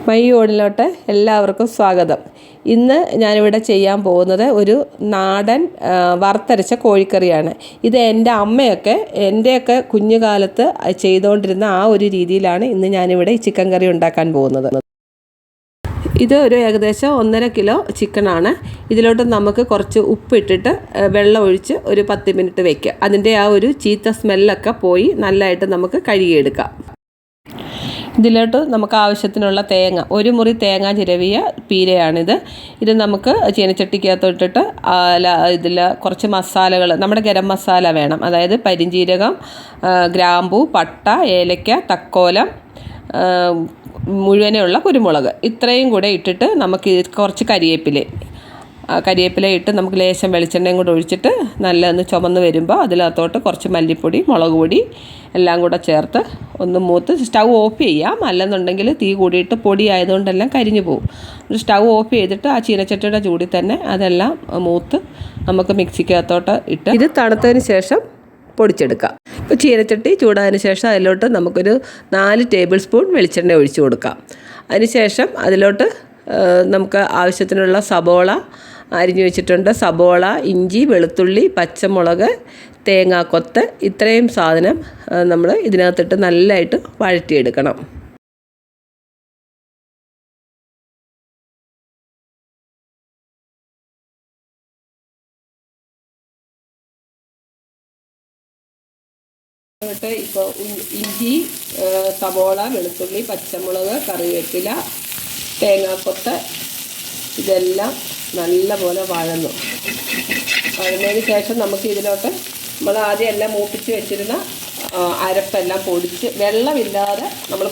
My ഓണിലോട്ട് എല്ലാവർക്കും സ്വാഗതം. ഇന്ന് ഞാനിവിടെ ചെയ്യാൻ പോകുന്നത് ഒരു നാടൻ വറുത്തരച്ച കോഴിക്കറിയാണ്. ഇത് എൻ്റെ അമ്മയൊക്കെ എൻ്റെയൊക്കെ കുഞ്ഞുകാലത്ത് ചെയ്തുകൊണ്ടിരുന്ന ആ ഒരു രീതിയിലാണ് ഇന്ന് ഞാനിവിടെ ഈ ചിക്കൻ കറി ഉണ്ടാക്കാൻ പോകുന്നത്. ഇത് ഒരു ഏകദേശം 1.5 കിലോ ചിക്കനാണ്. ഇതിലോട്ട് നമുക്ക് കുറച്ച് ഉപ്പിട്ടിട്ട് വെള്ളം ഒഴിച്ച് ഒരു 10 മിനിറ്റ് വയ്ക്കുക. അതിൻ്റെ ആ ഒരു ചീത്ത സ്മെല്ലൊക്കെ പോയി നല്ലതായിട്ട് നമുക്ക് കഴുകിയെടുക്കാം. ഇതിലോട്ട് നമുക്ക് ആവശ്യത്തിനുള്ള തേങ്ങ, ഒരു മുറി തേങ്ങ ചിരവിയ പീരയാണിത്. ഇത് നമുക്ക് ചീനച്ചട്ടിക്കകത്തോട്ടിട്ട് ഇതിൽ കുറച്ച് മസാലകൾ, നമ്മുടെ ഗരം മസാല വേണം. അതായത് പരിഞ്ജീരകം, ഗ്രാമ്പൂ, പട്ട, ഏലക്ക, തക്കോലം, മുഴുവനുള്ള കുരുമുളക്, ഇത്രയും കൂടെ ഇട്ടിട്ട് നമുക്ക് കുറച്ച് കരിവേപ്പില ഇട്ട് നമുക്ക് ലേശം വെളിച്ചെണ്ണയും കൂടെ ഒഴിച്ചിട്ട് നല്ലൊന്ന് ചുമന്ന് വരുമ്പോൾ അതിനകത്തോട്ട് കുറച്ച് മല്ലിപ്പൊടി, മുളക് പൊടി എല്ലാം കൂടെ ചേർത്ത് ഒന്ന് മൂത്ത് സ്റ്റൗ ഓഫ് ചെയ്യാം. അല്ലെന്നുണ്ടെങ്കിൽ തീ കൂടിയിട്ട് പൊടി ആയതുകൊണ്ടെല്ലാം കരിഞ്ഞു പോകും. ഒരു സ്റ്റൗ ഓഫ് ചെയ്തിട്ട് ആ ചീനച്ചട്ടിയുടെ ചൂടിൽ തന്നെ അതെല്ലാം മൂത്ത് നമുക്ക് മിക്സിക്കകത്തോട്ട് ഇട്ട് ഇത് തണുത്തതിന് ശേഷം പൊടിച്ചെടുക്കാം. ഇപ്പോൾ ചീനച്ചട്ടി ചൂടായതിന് ശേഷം അതിലോട്ട് നമുക്കൊരു 4 ടേബിൾ സ്പൂൺ വെളിച്ചെണ്ണ ഒഴിച്ച് കൊടുക്കാം. അതിനുശേഷം അതിലോട്ട് നമുക്ക് ആവശ്യത്തിനുള്ള സബോള അരിഞ്ഞു വെച്ചിട്ടുണ്ട്. സബോള, ഇഞ്ചി, വെളുത്തുള്ളി, പച്ചമുളക്, തേങ്ങാക്കൊത്ത്, ഇത്രയും സാധനം നമ്മൾ ഇതിനകത്തിട്ട് നല്ലതായിട്ട് വഴറ്റിയെടുക്കണം. ഇപ്പോൾ ഇഞ്ചി, സബോള, വെളുത്തുള്ളി, പച്ചമുളക്, കറിവേപ്പില, തേങ്ങാക്കൊത്ത് ഇതെല്ലാം നല്ലപോലെ വഴന്നതിന് ശേഷം നമുക്ക് ഇതിലോട്ട് നമ്മൾ ആദ്യം എല്ലാം മൂപ്പിച്ച് വെച്ചിരുന്ന അരപ്പെല്ലാം പൊടിച്ച് വെള്ളമില്ലാതെ നമ്മൾ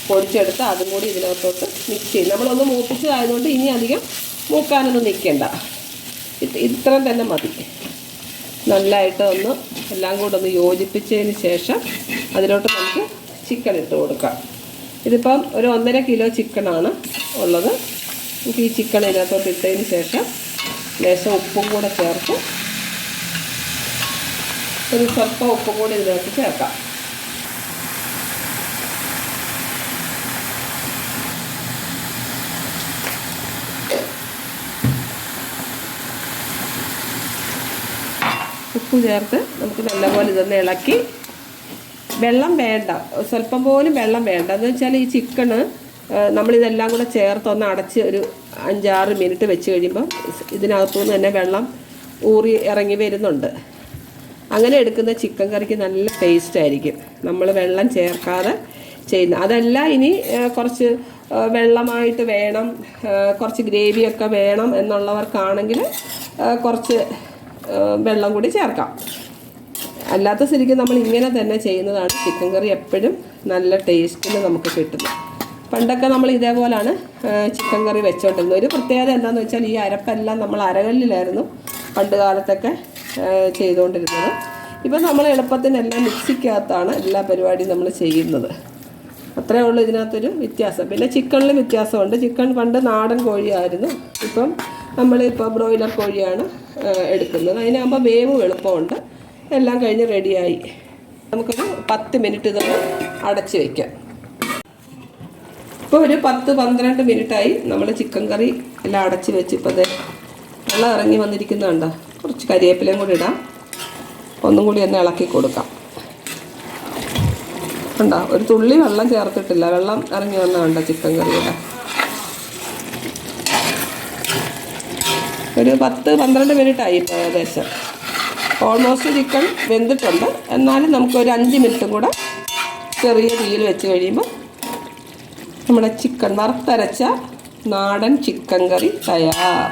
പൊടിച്ചെടുത്ത് അതും കൂടി ഇതിനകത്തോട്ട് മിക്സ് ചെയ്യും. നമ്മളൊന്ന് മൂപ്പിച്ചതായതുകൊണ്ട് ഇനി അധികം മൂക്കാനൊന്നും നിൽക്കേണ്ട, ഇത്രയും തന്നെ മതി. നല്ലതായിട്ട് ഒന്ന് എല്ലാം കൂടെ ഒന്ന് യോജിപ്പിച്ചതിന് ശേഷം അതിലോട്ട് നമുക്ക് ചിക്കൻ ഇട്ട് കൊടുക്കാം. ഇതിപ്പം ഒരു 1.5 കിലോ ചിക്കനാണ് ഉള്ളത്. നമുക്ക് ഈ ചിക്കൻ ഇതിനകത്തോട്ട് ഇട്ടതിന് ശേഷം ലേശം ഉപ്പും കൂടെ ചേർത്ത് ഒരു സ്വല്പം ഉപ്പും കൂടി ഇതിനകത്ത് ചേർക്കാം. ഉപ്പ് ചേർത്ത് നമുക്ക് നല്ലപോലെ ഇതൊന്ന് ഇളക്കി, വെള്ളം വേണ്ട, സ്വല്പം പോലും വെള്ളം വേണ്ട. എന്ന് വെച്ചാൽ ഈ ചിക്കന് നമ്മളിതെല്ലാം കൂടെ ചേർത്ത് ഒന്ന് അടച്ച് ഒരു 5-6 മിനിറ്റ് വെച്ച് കഴിയുമ്പം ഇതിനകത്തുനിന്ന് തന്നെ വെള്ളം ഊറി ഇറങ്ങി വരുന്നുണ്ട്. അങ്ങനെ എടുക്കുന്ന ചിക്കൻ കറിക്ക് നല്ല ടേസ്റ്റ് ആയിരിക്കും നമ്മൾ വെള്ളം ചേർക്കാതെ ചെയ്യുന്നത്. അതല്ല ഇനി കുറച്ച് വെള്ളമായിട്ട് വേണം, കുറച്ച് ഗ്രേവിയൊക്കെ വേണം എന്നുള്ളവർക്കാണെങ്കിൽ കുറച്ച് വെള്ളം കൂടി ചേർക്കാം. അല്ലാത്ത ശരിക്കും നമ്മൾ ഇങ്ങനെ തന്നെ ചെയ്യുന്നതാണ് ചിക്കൻ കറി എപ്പോഴും നല്ല ടേസ്റ്റിൽ നമുക്ക് കിട്ടുന്നത്. പണ്ടൊക്കെ നമ്മൾ ഇതേപോലാണ് ചിക്കൻ കറി വെച്ചോണ്ടിരുന്നത്. ഒരു പ്രത്യേകത എന്താണെന്ന് വെച്ചാൽ ഈ അരപ്പെല്ലാം നമ്മൾ അരകല്ലിലായിരുന്നു പണ്ട് കാലത്തൊക്കെ ചെയ്തുകൊണ്ടിരുന്നത്. ഇപ്പം നമ്മൾ എളുപ്പത്തിനെല്ലാം മിക്സിക്കകത്താണ് എല്ലാ പരിപാടിയും നമ്മൾ ചെയ്യുന്നത്. അത്രയേ ഉള്ളൂ ഇതിനകത്തൊരു വ്യത്യാസം. പിന്നെ ചിക്കനിലും വ്യത്യാസമുണ്ട്. ചിക്കൻ പണ്ട് നാടൻ കോഴിയായിരുന്നു, ഇപ്പം നമ്മളിപ്പോൾ ബ്രോയിലർ കോഴിയാണ് എടുക്കുന്നത്. അതിനാകുമ്പോൾ വേവും എളുപ്പമുണ്ട്. എല്ലാം കഴിഞ്ഞ് റെഡിയായി. നമുക്കൊരു 10 മിനിറ്റ് ഇതൊന്ന് അടച്ച് വയ്ക്കാം. ഇപ്പോൾ ഒരു 10-12 മിനിറ്റായി നമ്മൾ ചിക്കൻ കറി എല്ലാം അടച്ച് വെച്ച് ഇപ്പോൾ വെള്ളം ഇറങ്ങി വന്നിരിക്കുന്നുണ്ടോ. കുറച്ച് കരിവേപ്പിലയും കൂടി ഇടാം, ഒന്നും കൂടി ഒന്ന് ഇളക്കി കൊടുക്കാം. ഉണ്ടോ, ഒരു തുള്ളി വെള്ളം ചേർത്തിട്ടില്ല, വെള്ളം ഇറങ്ങി വന്നതുണ്ടോ ചിക്കൻ കറിയുടെ. ഒരു 10-12 മിനിറ്റായി ഇപ്പോൾ ഏകദേശം. ഓൾമോസ്റ്റ് ചിക്കൻ വെന്തിട്ടുണ്ട്. എന്നാലും നമുക്കൊരു 5 മിനിറ്റും കൂടെ ചെറിയ തീയിൽ വെച്ച് കഴിയുമ്പോൾ നമ്മുടെ ചിക്കൻ വറുത്തരച്ച നാടൻ ചിക്കൻ കറി തയ്യാർ.